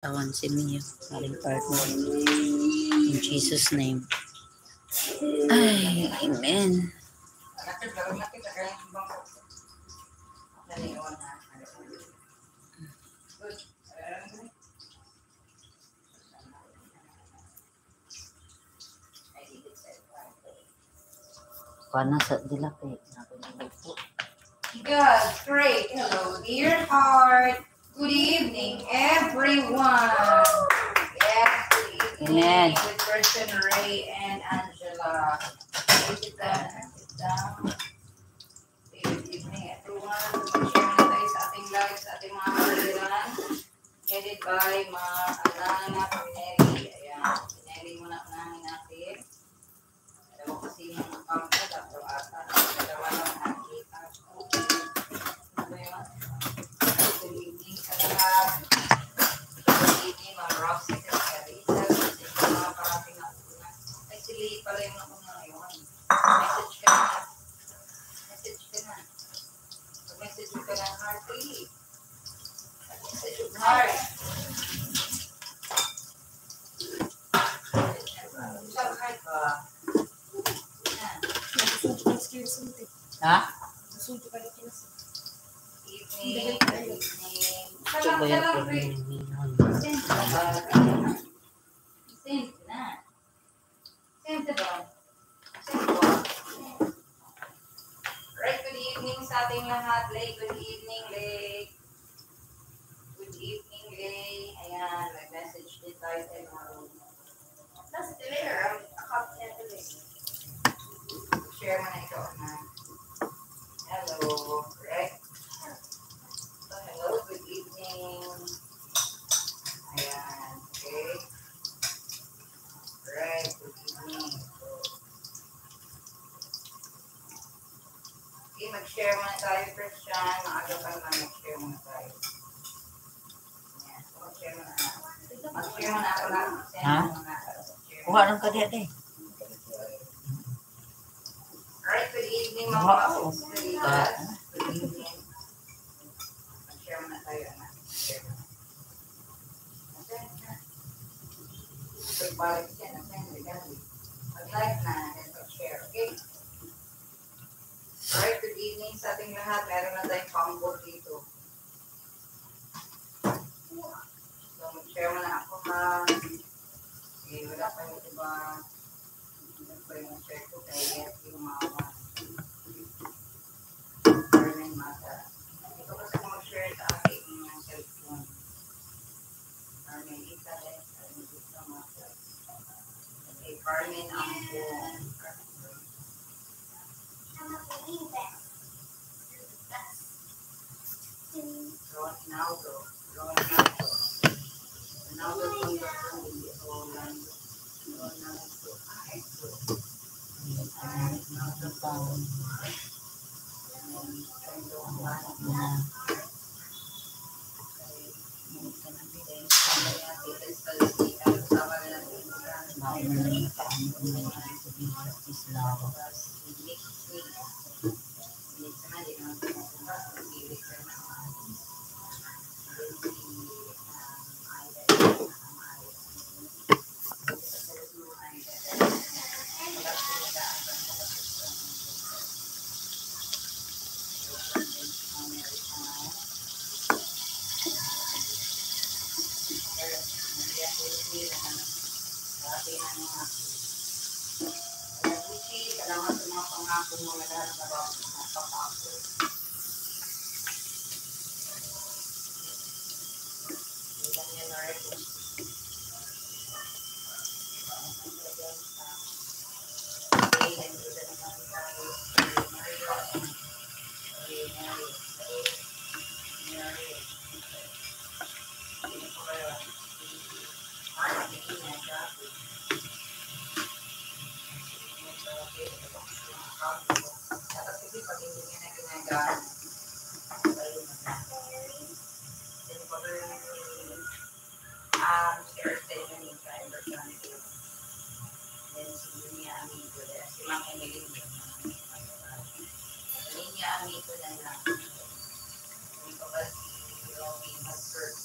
Tawan si Mia, aling partner. In Jesus' name. Ay, amen. Pana sa dilaki. Good, great. Hello, dear heart. Good evening, everyone. Yes, good evening. Amen. With Kristen, Ray, and Angela. Sit down. Good evening, everyone. Share na tayo sa ating live, sa ating mga kalilan. Headed by Alana Pinelli. Ayan, Pinelli muna unahin natin. Alam mo kasi yung account ko, tapos ata, dalawa lang nakikita. Good evening sa lahat. Good evening, mga Roxy, Carissa, mga parating na una. Ay, si Lee pala yung nauna ngayon. Message ka na. Message ka na, heart, Lee. Message of heart. Saan heart ba? Ha? Evening. Coba ya Salam, Rin. Send na. Send ba? Right, good evening sa ating lahat. Lay, good evening, Lay. Good evening, Lay. Ayan, nag-message din tayo sa mga that's there. Account niya tuloy. Share mo na ito, na. Hello. Right? So, hello. Good evening. Ayan. Okay. Right. Good evening. Okay, mag-share muna tayo, Christian. Maaga pa naman mag-share muna tayo. Ayan. So, mag-share muna. Mag-share muna ako lang. Ha? Kuha lang ka diya eh. Alright, good evening mga Wow. kapatid. Good evening. Mag-share muna tayo, anak. Share muna. Pagbalik siya, mag-like na, then mag-share, okay? Alright, good evening sa ating lahat. Meron na tayong combo dito. So, mag-share muna ako ha. Eh, wala pa yung iba. Hindi pa yung share ko kaya yung mama. Carmen Mata. Ito kasi ako mag-share sa aking cellphone. Carmen Ita din. Carmen Ita Mata. Okay, Carmen Ambong. Ronaldo. Ronaldo Orlando. Ronaldo. Salamat sa mga pangako mo na lahat na ba napapako. Ilan yan na rin. Amigo na lang. Hindi pa ba si Robin mag-search